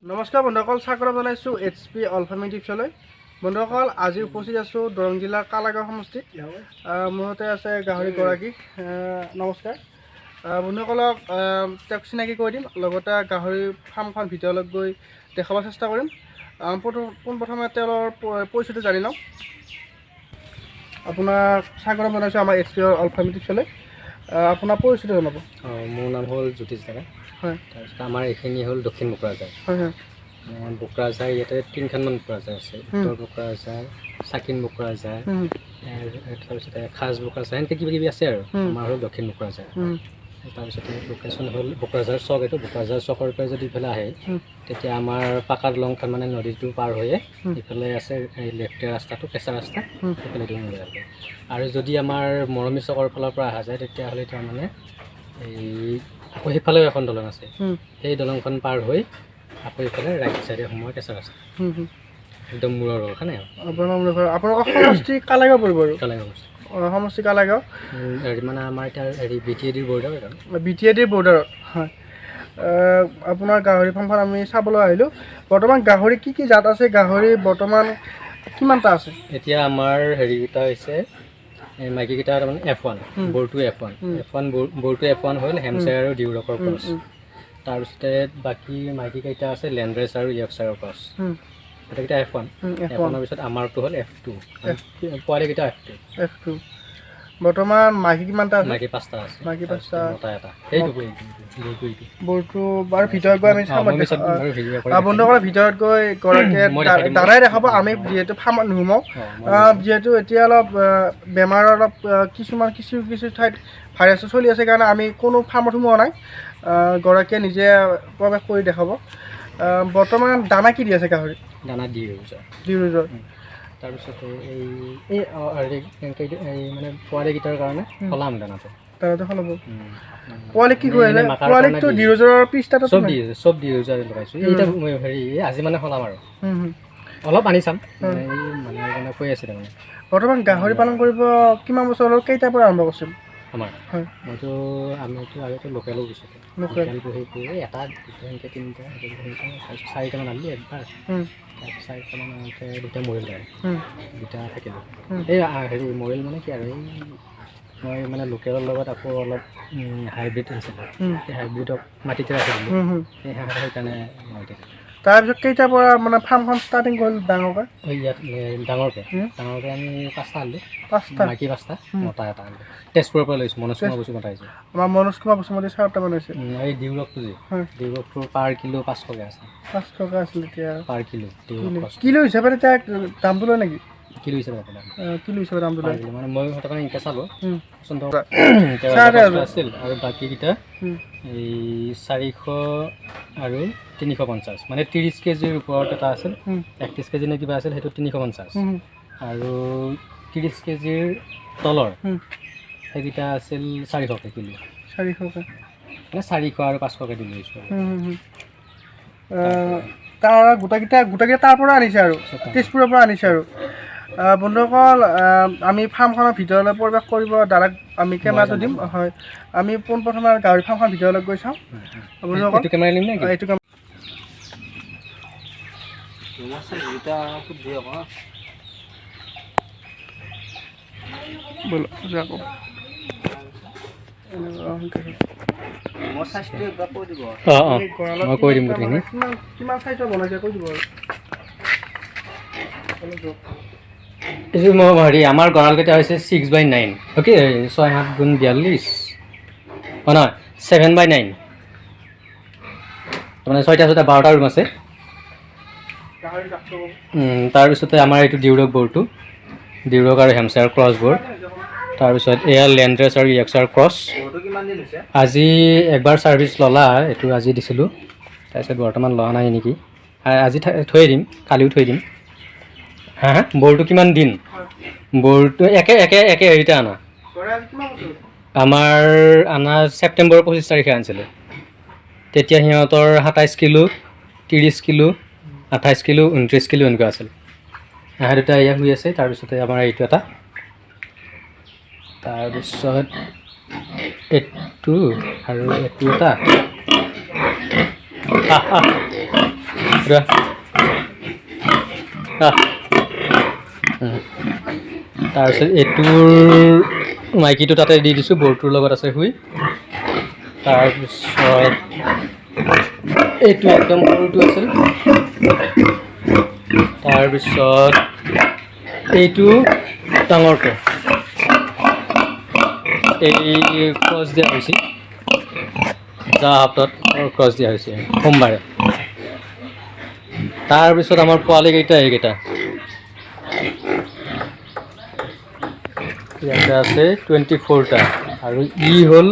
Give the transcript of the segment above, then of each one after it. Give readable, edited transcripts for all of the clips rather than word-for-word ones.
নমস্কাৰ বন্ধুসকল, স্বাগতম জনাইছোঁ HP অলফামি টিপছলৈ। বন্ধুসকল, আজি উপস্থিত আছোঁ দৰং জিলাৰ কালাগাঁও সমষ্টিত। মোৰ সৈতে আছে গাহৰিগৰাকী। নমস্কাৰ বন্ধুসকলক তেওঁক চিনাকি কৰি দিম, লগতে গাহৰি ফাৰ্মখন ভিতৰলৈ গৈ দেখাব চেষ্টা কৰিম। পোনপ্ৰথমে তেওঁৰ পৰিচয়টো জানি লওঁ। আপোনাক স্বাগতম জনাইছোঁ আমাৰ HP অলফামি টিপছলৈ। আপোনাৰ পৰিচয়টো জনাব। মোৰ নাম হ'ল জ্যোতিষ ডেকা। হয়, তাৰপিছত আমাৰ এইখিনি হ'ল দক্ষিণ বোকৰাঝাৰ। হয় হয়, বোকৰাঝাৰ ইয়াতে তিনিখনমান বোকৰাঝাৰ আছে। উত্তৰ বোকৰাঝাৰ, চাকিন বোকৰাঝাৰ, তাৰপিছতে খাজ বোকৰাঝাৰ, এনেকৈ কিবা কিবি আছে আৰু। আমাৰ হ'ল দক্ষিণ বোকৰাঝাৰ। তাৰপিছতে লোকেশ্যন হ'ল বোকৰাঝাৰ চক। এইটো বোকৰাঝাৰ চকৰ পৰা যদি ইফালে আহে তেতিয়া আমাৰ পাকা দলংখন মানে নদীটো পাৰ হৈয়ে ইফালে আছে এই লেফ্ট ৰাস্তাটো, কেঁচা ৰাস্তা, সেইফালে দিব নোৱাৰে। আৰু যদি আমাৰ মৰমী চকৰ ফালৰ পৰা অহা যায় তেতিয়াহ'লে তাৰমানে এই আকৌ সেইফালেও এখন দলং আছে, সেই দলংখন পাৰ হৈ আকৌ এইফালে ৰাইট চাইডে সোমোৱা কেঁচা ৰাস্তা, একদম মূৰৰ কাৰণে। আপোনালোকৰ সমষ্টি কালাগাঁও পৰিব আৰু কালাগাঁও সমষ্টি কালাগাঁও হেৰি মানে আমাৰ এতিয়া হেৰি BTADৰ বৰ্ডাৰত আৰু BTADৰ বৰ্ডাৰত। হয়, আপোনাৰ গাহৰি ফাৰ্মখন আমি চাবলৈ আহিলোঁ। বৰ্তমান গাহৰি কি কি জাত আছে? গাহৰি বৰ্তমান কিমানটা আছে? এতিয়া আমাৰ হেৰিকেইটা হৈছে এই মাইকীকেইটা তাৰমানে F1, বৰটো F1 বৰটো F1 হ'ল হেমশ্বেয়াৰ আৰু ডিউৰকৰ ক্ৰছ। তাৰপিছতে বাকী মাইকীকেইটা আছে লেণ্ডৰেছ আৰু য়ৰ্কশ্বায়াৰৰ ক্ৰছ। গোটেইকেইটা F1। F1ৰ পিছত আমাৰটো হ'ল F2, পোৱালিকেইটা F2। বৰ্তমান মাইকী কিমানটা আছে? মাইকী 5টা আছে। মাইকী 5টা, মতা এটা। সেইটো বৰটো বাৰু ভিতৰত গৈ আমি চাম। বন্ধুসকলৰ ভিতৰত গৈ গৰাকীয়ে দাদাই দেখাব। আমি যিহেতু ফাৰ্মত নোসোমাওঁ, যিহেতু এতিয়া অলপ বেমাৰৰ অলপ কিছু ঠাইত ভাইৰাছটো চলি আছে কাৰণে আমি কোনো ফাৰ্মত সোমোৱা নাই। গৰাকীয়ে নিজে প্ৰৱেশ কৰি দেখাব। বৰ্তমান দানা কি দি আছে গাহৰি? দানা দি তাৰপিছতে এই মানে পোৱালিকেইটাৰ কাৰণে সলাম দানাটো। পোৱালি কি কৰি আছে? পোৱালিকটো ডিউজৰ পিছটাটো চব ডিউজাৰ লগাইছোঁ। এইটা হেৰি আজি মানে সলাম আৰু অলপ আনি চাম, মানে কৈ আছে তাৰমানে। বৰ্তমান গাহৰি পালন কৰিব কিমান বছৰ হ'ল? কেইটাৰ পৰা আৰম্ভ কৰিছিল? আমাৰ হয়, আমিতো আগতে লোকেলো গৈছোঁ। লোকেল পুহি এটা, দুটা, এনেকৈ তিনিটা, তাৰপিছত 4টামান আনিলোঁ একবাৰ। তাৰপিছত 4টামান আনোতে 2টা মৰিল, 2টা থাকিলোঁ। এই হেৰি মৰিল মানে কি আৰু এই মই মানে লোকেলৰ লগত আকৌ অলপ হাইব্ৰিড আনিছিলোঁ। সেই হাইব্ৰিডক মাটিতে ৰাখি দিলোঁ, সেইকাৰণে মৰি থাকিলোঁ। তাৰপিছত কেইটাৰ পৰা মানে ফাৰ্মখন ষ্টাৰ্টিং কৰিল ডাঙৰকৈ? ইয়াত ডাঙৰকৈ আমি 5টা আনিলোঁ। 5টা মাইকী 5টা, মতা এটা আনিলোঁ। তেজপুৰৰ পৰা লৈছোঁ, মনোজ কুমাৰ বসুমতাৰী আহিছে। আমাৰ মনোজ কুমাৰ বসুমতাৰী 4টা বনাইছে। এই ডিউৰকটো যে ডিউৰকটোৰ পাৰ কিলো 5 টকা আছে। 5 টকা আছিল এতিয়া পাৰ কিলো। কিলো হিচাপে এতিয়া দামটো লয় নেকি? কিলো হিচাপে দামটো লয় মানে মই সিহঁতৰ কাৰণে এনেকৈ চালোঁ আছিল। আৰু বাকীকেইটা এই 400 আৰু 350, মানে 30 কেজিৰ ওপৰত এটা আছিল, 31 কেজি নে কিবা আছিল, সেইটো 350। আৰু 30 কেজিৰ তলৰ সেইকেইটা আছিল 400কৈ কিলো। 400কৈ মানে 400 আৰু 500কৈ দি লৈছোঁ। তাৰ গোটেইকেইটা তাৰ পৰা আনিছে আৰু তেজপুৰৰ পৰা আনিছে আৰু। বন্ধুসকল, আমি ফাৰ্মখনৰ ভিতৰলৈ প্ৰৱেশ কৰিব দাদাক আমি কেমেৰাটো দিম। হয়, আমি পোনপ্ৰথমে গাহৰি ফাৰ্মখনৰ ভিতৰলৈ গৈ চাওঁ। বন্ধুসকল কেমেৰা নিম নে এইটো কেমেৰা মই কৈ দিম গোটেইখিনি। কিমান চাইজৰ বনাইছে কৈ দিব আৰু। এইটো মই হেৰি আমাৰ গঁৰালকেইটা হৈছে 6x9, অ'কে, 6×7 × 42। নহয় 7x9, তাৰমানে 6টা 12টা ৰুম আছে। তাৰপিছতে আমাৰ এইটো ডিউৰক বৰটো, ডিউৰক আৰু হেমশ্বেয়াৰ ক্ৰছ বৰ। তাৰপিছত এয়া লেণ্ডৰেছ আৰু য়ৰ্কশ্বায়াৰ ক্ৰছ। আজি একবাৰ ছাৰ্ভিচ ল'লা, এইটো আজি দিছিলোঁ। তাৰপিছত বৰ্তমান লোৱা নাই নেকি, আজি থৈ দিম, কালিও থৈ দিম। বৰটো কিমান দিন? বৰটো একে হেৰিতে আনা। আমাৰ আনা ছেপ্টেম্বৰৰ 25 তাৰিখে আনিছিলোঁ। তেতিয়া সিহঁতৰ 27 কিলো, 30 কিলো, 28 কিলো, 29 কিলো এনেকুৱা আছিল। দুটা এয়া শুই আছে। তাৰপিছতে আমাৰ এইটো এটা, তাৰপিছত এইটো আৰু এইটো এটা। তাৰপিছত এইটোৰ মাইকীটো তাতে দি দিছোঁ, বৰটোৰ লগত আছে শুই। তাৰপিছত এইটো একদম সৰুটো আছিল। তাৰপিছত এইটো ডাঙৰটো, এই ক্ৰছ দিয়া হৈছিল, যোৱা সপ্তাহত ক্ৰছ দিয়া হৈছে সোমবাৰে। তাৰপিছত আমাৰ পোৱালিকেইটা এইকেইটা ইয়াতে আছে 24টা, আৰু ই হ'ল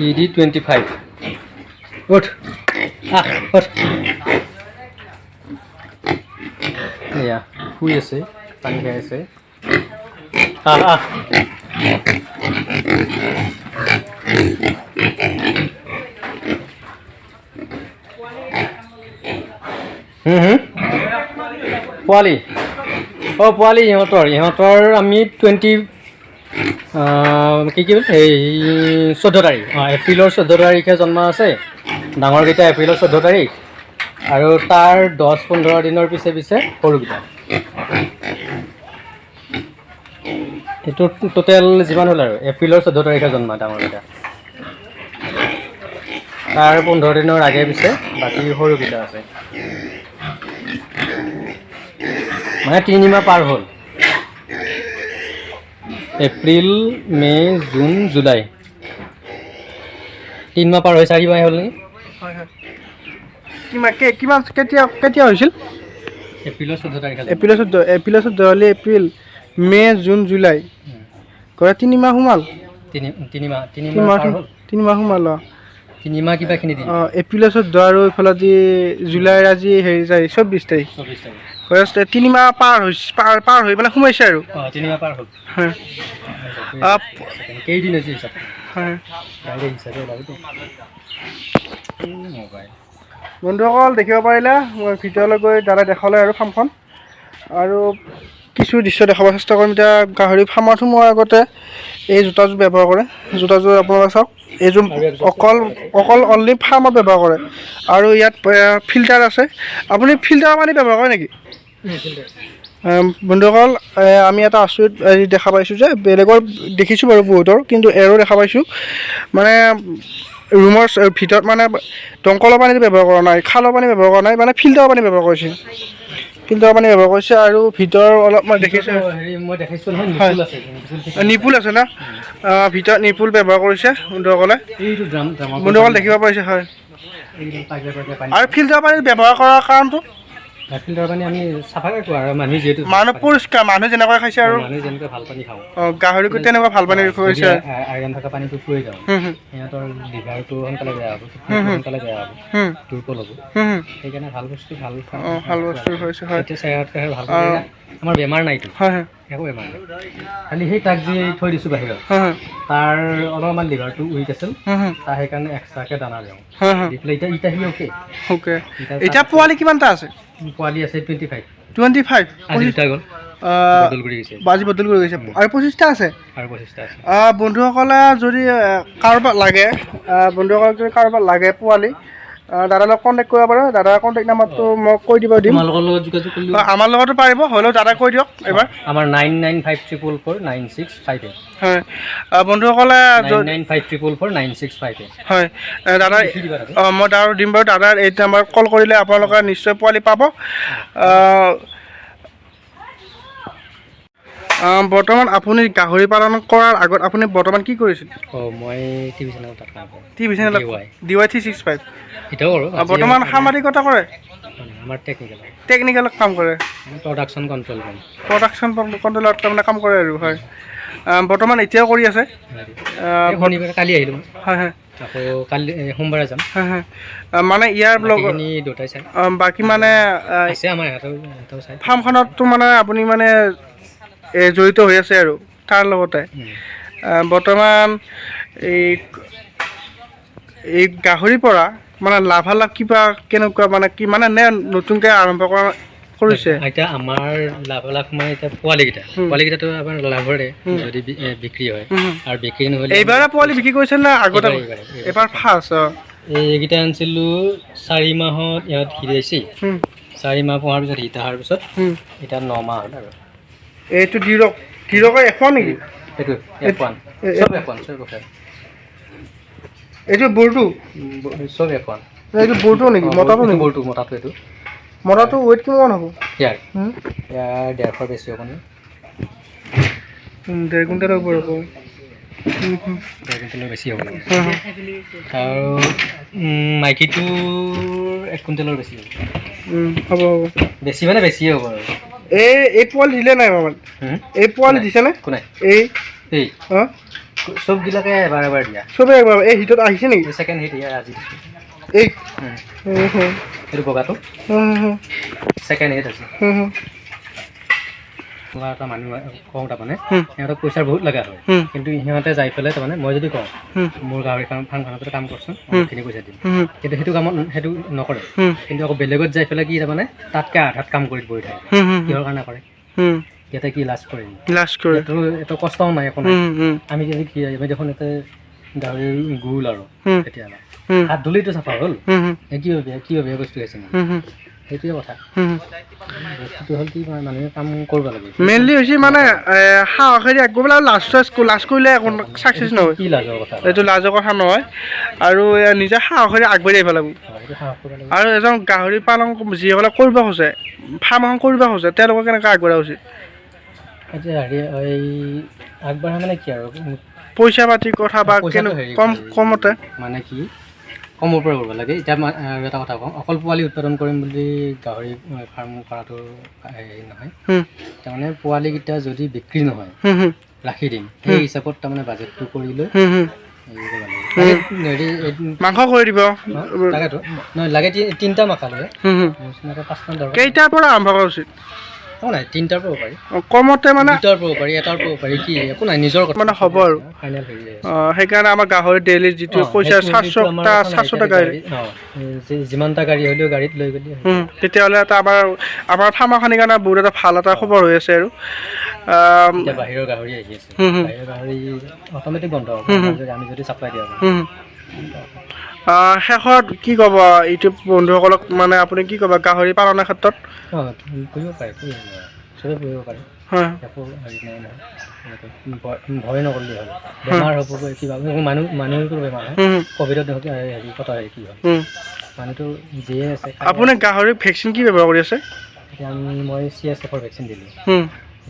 ই দি 25। উঠ উঠ, এয়া শুই আছে, পানী খাই আছে। পোৱালি পোৱালি ইহঁতৰ আমি 20 কি এই 14 তাৰিখ, এপ্ৰিলৰ 14 তাৰিখে জন্ম আছে। ডাঙৰকেইটা এপ্ৰিলৰ 14 তাৰিখ, আৰু তাৰ 10-15 দিনৰ পিছে পিছে সৰুকেইটা। এইটো টোটেল যিমান হ'ল আৰু এপ্ৰিলৰ 14 তাৰিখে জন্ম ডাঙৰকেইটা, তাৰ 15 দিনৰ আগে পিছে বাকী সৰুকেইটা আছে। মানে 3 মাহ পাৰ হ'ল, এপ্ৰিল, মে', জুন, জুলাই, 3 মাহ পাৰ হৈ 4 মাহ হ'ল নেকি? হয় হয়। কিমান কেতিয়া হৈছিল? এপ্ৰিলৰ 14 তাৰিখে। এপ্ৰিলৰ 14 হ'লে এপ্ৰিল, মে', জুন, জুলাই, ঘৰত 3 মাহ সোমাল। 3 মাহ সোমাল। 3 মাহ কিবাখিনি দিম। এপ্ৰিলৰ 14 আৰু এইফালে জুলাইৰ আজি হেৰি যায় 24 তাৰিখ। 3 মাহ পাৰ হৈ পেলাই সোমাইছে আৰু। 3 মাহ পাৰ হ'ল। কেইদিন হৈছে হিচাপ? বন্ধুসকল দেখিব পাৰিলে, মই ভিতৰলৈ গৈ দাদাই দেখালে আৰু ফাৰ্মখন, আৰু কিছু দৃশ্য দেখাব চেষ্টা কৰিম। এতিয়া গাহৰি ফাৰ্মত সোমোৱাৰ আগতে এই জোতাযোৰ ব্যৱহাৰ কৰে। জোতাযোৰ আপোনালোকে চাওক, এইযোৰ অকল অনলি ফাৰ্মত ব্যৱহাৰ কৰে, আৰু ইয়াত ফিল্টাৰ আছে। আপুনি ফিল্টাৰৰ পানী ব্যৱহাৰ কৰে নেকি? বন্ধুসকল, আমি এটা আচৰিত দেখা পাইছোঁ যে বেলেগৰ দেখিছোঁ বাৰু বহুতৰ, কিন্তু এৰো দেখা পাইছোঁ। মানে ৰুমৰ ভিতৰত মানে দমকলৰ পানী ব্যৱহাৰ কৰা নাই, খালৰ পানী ব্যৱহাৰ কৰা নাই, মানে ফিল্টাৰৰ পানী ব্যৱহাৰ কৰিছে। আৰু ভিতৰ অলপ মই দেখিছোঁ নিপুল আছে না, ভিতৰত নিপুল ব্যৱহাৰ কৰিছে বন্ধুসকলে। বন্ধুসকল দেখিব পাৰিছে, হয়। আৰু ফিল্টাৰ পানী ব্যৱহাৰ কৰাৰ কাৰণটো ফিল্টাৰ পানী আমি চাফাকৈ খোৱা, আৰু মানুহ যিহেতু পৰিষ্কাৰ, মানুহে যেনেকৈ খাইছে আৰু মানুহে যেনেকৈ ভাল পানী খাওঁ, গাহৰিকো তেনেকুৱা ভাল পানী খুৱাইছে। আইৰণ থকা পানীটো খুৱাই যাওঁ, সিহঁতৰ লিভাৰটো সোনকালে বেয়া হ'ব, দুৰ্বল হ'ব। সেইকাৰণে ভাল বস্তু খুৱাইছে। আমাৰ বেমাৰ নাইতো, একো বেমাৰ নাই, খালি সেই তাক যি থৈ দিছোঁ বাহিৰত, তাৰ অলপমান লিভাৰটো উইক আছিল, তাৰ সেইকাৰণে এক্সট্ৰাকৈ দানা দিওঁ। এতিয়া পোৱালি কিমানটা আছে? পোৱালি আছে 25। আজি বদল কৰি গৈছে, আৰু 25টা আছে। বন্ধুসকলে যদি কাৰোবাক লাগে পোৱালি, দাদাৰ লগত কণ্টেক্ট কৰিব পাৰে। দাদাৰ কণ্টেক্ট নাম্বাৰটো মই কৈ দিব দিম, আমাৰ লগতো পাৰিব, হ'লেও দাদা কৈ দিয়ক এবাৰ। আমাৰ 9954449658। হয় বন্ধুসকলে, 9954449658। হয় দাদা, মই দাদা দিম বাৰু। দাদাৰ এই নাম্বাৰত কল কৰিলে আপোনালোকে নিশ্চয় পোৱালি পাব। বৰ্তমান আপুনি গাহৰি পালন কৰাৰ আগত আপুনি বৰ্তমান কি কৰিছিল? মই টিভি চেনেলত DY 365 বৰ্তমান সাংবাদিকতা কৰে। আমাৰ টেকনিকেলত কাম কৰে, প্ৰডাকশ্যন কণ্ট্ৰলত তাৰমানে কাম কৰে আৰু। হয়, বৰ্তমান এতিয়াও কৰি আছে। কালি আহিলোঁ। হয় হয়, আকৌ কালি সোমবাৰে যাম। হয় হয়, মানে ইয়াৰ লগত বাকী মানে ফাৰ্মখনতো মানে আপুনি মানে জড়িত হৈ আছে আৰু তাৰ লগতে বৰ্তমান এই গাহৰিৰ পৰা মানে লাভালাভ কিবা কেনেকুৱা, মানে কি মানে নতুনকৈ আৰম্ভ কৰিছে? এতিয়া আমাৰ লাভালাভ মানে এতিয়া পোৱালিকেইটাতো আমাৰ লাভৰে যদি বিক্ৰী হয়, আৰু বিক্ৰী নহ'লে এইবাৰে পোৱালি বিক্ৰী কৰিছে নে আগতে? এবাৰ ফাৰ্ষ্ট। এইকেইটা আনিছিলোঁ 4 মাহত ইহঁত হিৰাইছে 4 মাহ পোহাৰ পিছত হিতা অহাৰ পিছত এতিয়া 9 মাহ হ'ল আৰু এইটো ধীৰকৰ এখন নেকি এইটো F1 চব F1 চব F1 এইটো বৰটো চব F1 এইটো বৰটো নেকি মতাটো নেকি বৰটো মতাটো এইটো মতাটো ৱেইট কিমান হ'ব ইয়াৰ 150 বেছি হ'ব নে 1.5 কুইণ্টেলৰ ওপৰ হ'ব 1 কুইণ্টেলৰ বেছি হ'ব আৰু মাইকীটো 1 কুইণ্টেলৰ বেছি হ'ব হ'ব বেছি মানে বেছিয়ে হ'ব আৰু এই পোৱালি দিলে নাই মামাত এই পোৱালি দিছেনে কোনে এই অঁ চববিলাকে এবাৰ দিয়া চবেই একবাৰ এই হিটত আহিছে নেকি ছেকেণ্ড হিট ইয়াৰ আজি এই এইটো বগাটো ছেকেণ্ড হিট আছে তোমাৰ এটা মানুহ কওঁ তাৰমানে সিহঁতক পইচাৰ বহুত লগা হয় কিন্তু সিহঁতে যাই পেলাই তাৰমানে মই যদি কওঁ মোৰ গাহৰি ফাৰ্মখনতে কাম কৰচোন খিনি পইচা দিম কিন্তু সেইটো কামত সেইটো নকৰে কিন্তু আকৌ বেলেগত যাই পেলাই কি তাৰমানে তাতকৈ আধাত কাম কৰি বহি থাকে কিহৰ কাৰণে কৰে ইয়াতে কি লাজ কৰে এইটো কষ্টও নাই একো নাই আমি যদি কি আমি দেখোন ইয়াতে গাহৰিৰ গোল আৰু কেতিয়াবা হাত ধুলেইতো চাফা হ'ল কি বেয়া বস্তু আছে সেইটোৱে কথা বস্তুটো হ'ল কি মানুহে কাম কৰিব লাগে মেইনলি হৈছে মানে সাহসেৰে আগবাঢ়িলে আৰু লাজ কৰিলে ছাকচেছ নহয় কি লাজৰ কথা এইটো লাজৰ কথা নহয় আৰু নিজে সাহসেৰে আগবাঢ়ি আহিব লাগিব আৰু এজন গাহৰি পালন যিসকলে কৰিব খোজে ফাৰ্ম এখন কৰিব খোজে তেওঁলোকক কেনেকৈ আগবঢ়া উচিত এতিয়া হেৰি এই আগবঢ়া মানে কি আৰু পইচা পাতিৰ কথা বা কমতে মানে কি কমৰ পৰা কৰিব লাগে এতিয়া মই এটা কথা কওঁ অকল পোৱালি উৎপাদন কৰিম বুলি গাহৰি ফাৰ্ম কৰাটো হেৰি নহয় তাৰমানে পোৱালিকেইটা যদি বিক্ৰী নহয় ৰাখি দিম সেই হিচাপত তাৰমানে বাজেটটো কৰি লৈ মাংস কৰি দিব তাকেতো নহয় লাগে 3টা মাখা লৈ 5টা দৰকাৰ কেইটাৰ পৰা আৰম্ভ কৰা উচিত একো নাই 3টাৰ পৰা পাৰি কমতে মানে 2টাৰ পৰা পাৰি 1টাৰ পৰা পাৰি কি একো নাই নিজৰ কথা মানে হ'ব আৰু ফাইনেল হেৰি সেইকাৰণে আমাৰ গাহৰি ডেইলি যিটো পইচা 700 টকা যিমানটা গাড়ী হ'লেও গাড়ীত লৈ গ'লে তেতিয়াহ'লে এটা আমাৰ ফাৰ্মাখনিৰ কাৰণে বহুত এটা ভাল এটা খবৰ হৈ আছে আৰু বাহিৰৰ গাহৰি আহি আছে বাহিৰৰ গাহৰি অট'মেটিক বন্ধ হ'ব আমি যদি চাপ্লাই দিয়া শেষত কি ক'ব ইউটিউব বন্ধুসকলক মানে আপুনি কি ক'ব গাহৰি পালনৰ ক্ষেত্ৰত পুহিব পাৰে চবেই পুহিব পাৰে একো হেৰি নাই নহয় ভয় নকৰিলে হ'ল বেমাৰ হ'ব কিবা মানুহটো বেমাৰ হয় ক'ভিডত হেৰি কথা হেৰি কি হয় মানুহটো যিয়ে আছে আপুনি গাহৰি ভেকচিন কি ব্যৱহাৰ কৰি আছে এতিয়া মই CSFৰ ভেকচিন দিলোঁ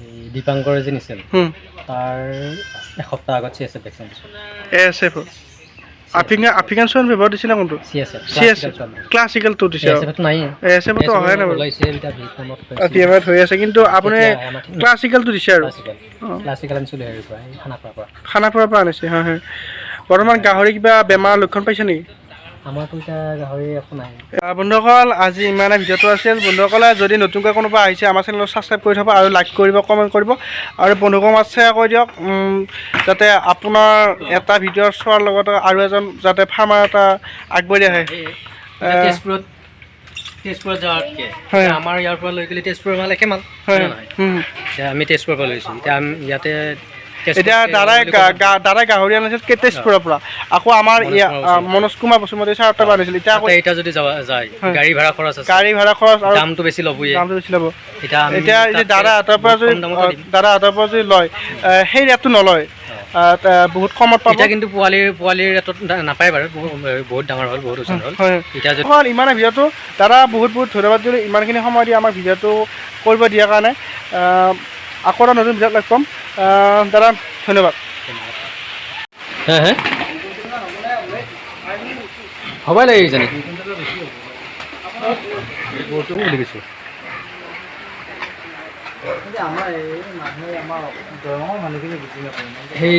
এই দীপাংকৰ যে নিছিল তাৰ এসপ্তাহ আগত CSF ভেকচিন দিছোঁ ASF আফ্ৰিকান চোৱাইন ব্যৱহাৰ দিছিলে কোনটো CSF ক্লাছিকেলটো দিছে ASFটো হয় না ভিয়েটনামত হৈ আছে কিন্তু আপুনি ক্লাছিকেলটো দিছে আৰু ক্লাছিকেল আনিছিলোঁ হেৰিৰ পৰা খানাপাৰাৰ পৰা আনিছে হয় হয় বৰ্তমান গাহৰি কিবা বেমাৰৰ লক্ষণ পাইছে নেকি আমাৰতো এতিয়া গাহৰি একো নাই বন্ধুসকল আজি ইমানে ভিডিঅ'টো আছিল বন্ধুসকলে যদি নতুনকৈ কোনোবা আহিছে আমাৰ চেনেলক ছাবস্ক্ৰাইব কৰি থ'ব আৰু লাইক কৰিব কমেণ্ট কৰিব আৰু বন্ধুসকল মাজত শ্বেয়াৰ কৰি দিয়ক যাতে আপোনাৰ এটা ভিডিঅ' চোৱাৰ লগতে আৰু এজন যাতে ফাৰ্মাৰ এটা আগবাঢ়ি আহে তেজপুৰত যোৱাতকৈ আমাৰ ইয়াৰ পৰা লৈ গ'লে তেজপুৰৰ মাল একে মাল এতিয়া আমি তেজপুৰৰ পৰা লৈছোঁ এতিয়া আমি ইয়াতে এতিয়া দাদাই গাহৰি আনিছিল তেজপুৰৰ পৰা আকৌ আমাৰ মনোজ কুমাৰ বসুমতী ছাৰ পৰা আনিছিল এতিয়া যদি যায় গাড়ী ভাড়া খৰচ আৰু দামটো বেছি ল'ব এতিয়া দাদাহঁতৰ পৰা যদি লয় সেই ৰেটটো নলয় বহুত কমত পাব কিন্তু পোৱালিৰ ৰেটত নাপায় বাৰু বহুত ডাঙৰ হ'ল বহুত ওজন হ'ল এতিয়া ইমানে ভিডিঅ'টো দাদা বহুত ধন্যবাদ দিলোঁ ইমানখিনি সময় দি আমাক ভিডিঅ'টো কৰিব দিয়াৰ কাৰণে আকৌ এটা নতুন ভিডিঅ'ত লগ পাম দাদা ধন্যবাদ হ'বই লাগে কিজানি সেই